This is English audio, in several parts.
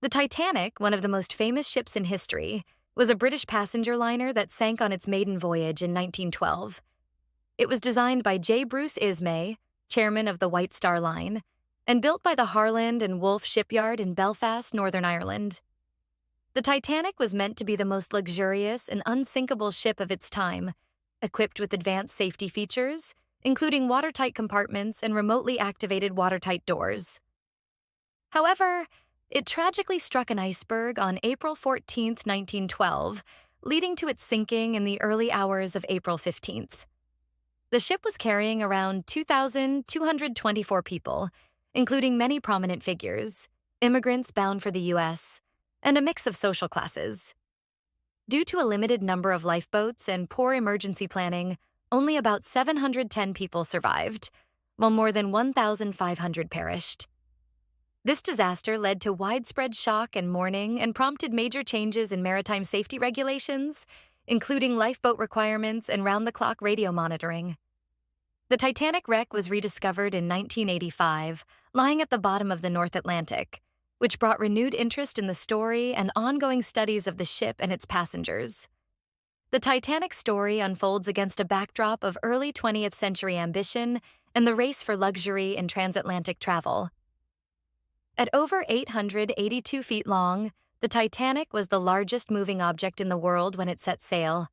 The Titanic, one of the most famous ships in history, was a British passenger liner that sank on its maiden voyage in 1912. It was designed by J. Bruce Ismay, chairman of the White Star Line, and built by the Harland and Wolff shipyard in Belfast, Northern Ireland. The Titanic was meant to be the most luxurious and unsinkable ship of its time, equipped with advanced safety features, including watertight compartments and remotely activated watertight doors. However, it tragically struck an iceberg on April 14, 1912, leading to its sinking in the early hours of April 15th. The ship was carrying around 2,224 people, including many prominent figures, immigrants bound for the U.S., and a mix of social classes. Due to a limited number of lifeboats and poor emergency planning, only about 710 people survived, while more than 1,500 perished. This disaster led to widespread shock and mourning and prompted major changes in maritime safety regulations, including lifeboat requirements and round-the-clock radio monitoring. The Titanic wreck was rediscovered in 1985, lying at the bottom of the North Atlantic, which brought renewed interest in the story and ongoing studies of the ship and its passengers. The Titanic story unfolds against a backdrop of early 20th century ambition and the race for luxury in transatlantic travel. At over 882 feet long, the Titanic was the largest moving object in the world when it set sail.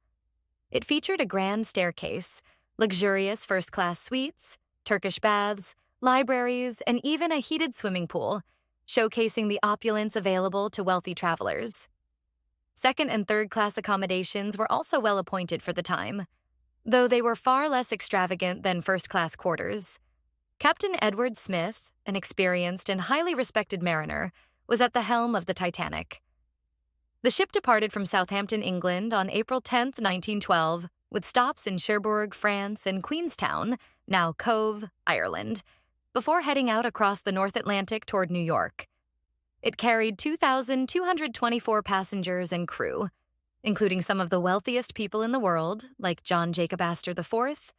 It featured a grand staircase, luxurious first-class suites, Turkish baths, libraries, and even a heated swimming pool, showcasing the opulence available to wealthy travelers. Second- and third-class accommodations were also well appointed for the time, though they were far less extravagant than first-class quarters. Captain Edward Smith, an experienced and highly respected mariner, was at the helm of the Titanic. The ship departed from Southampton, England on April 10, 1912, with stops in Cherbourg, France, and Queenstown, now Cove, Ireland, before heading out across the North Atlantic toward New York. It carried 2,224 passengers and crew, including some of the wealthiest people in the world, like John Jacob Astor IV,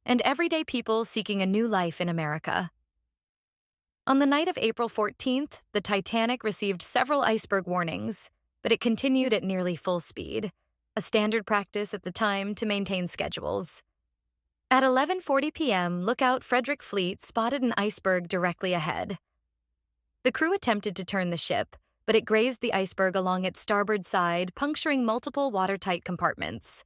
and everyday people seeking a new life in America. On the night of April 14th, the Titanic received several iceberg warnings, but it continued at nearly full speed, a standard practice at the time to maintain schedules. At 11:40 p.m., lookout Frederick Fleet spotted an iceberg directly ahead. The crew attempted to turn the ship, but it grazed the iceberg along its starboard side, puncturing multiple watertight compartments.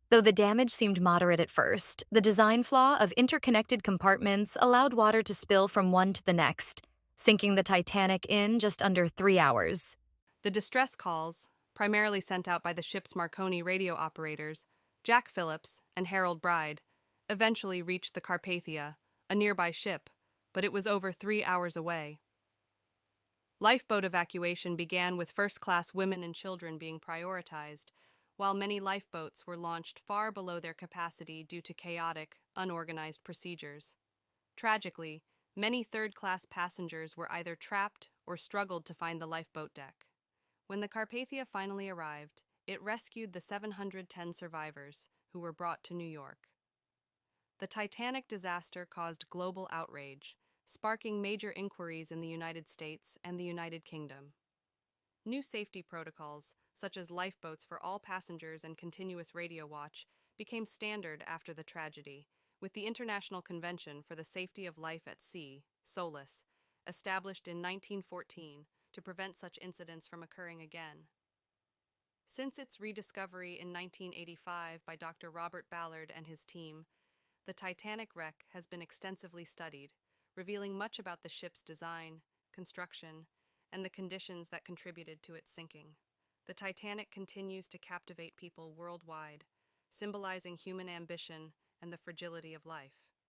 Though the damage seemed moderate at first, the design flaw of interconnected compartments allowed water to spill from one to the next, sinking the Titanic in just under 3 hours. The distress calls, primarily sent out by the ship's Marconi radio operators, Jack Phillips and Harold Bride, eventually reached the Carpathia, a nearby ship, but it was over 3 hours away. Lifeboat evacuation began with first-class women and children being prioritized, while many lifeboats were launched far below their capacity due to chaotic, unorganized procedures. Tragically, many third-class passengers were either trapped or struggled to find the lifeboat deck. When the Carpathia finally arrived, it rescued the 710 survivors, who were brought to New York. The Titanic disaster caused global outrage, sparking major inquiries in the United States and the United Kingdom. New safety protocols, such as lifeboats for all passengers and continuous radio watch, became standard after the tragedy, with the International Convention for the Safety of Life at Sea, SOLAS, established in 1914 to prevent such incidents from occurring again. Since its rediscovery in 1985 by Dr. Robert Ballard and his team, the Titanic wreck has been extensively studied, revealing much about the ship's design, construction, and the conditions that contributed to its sinking. The Titanic continues to captivate people worldwide, symbolizing human ambition and the fragility of life.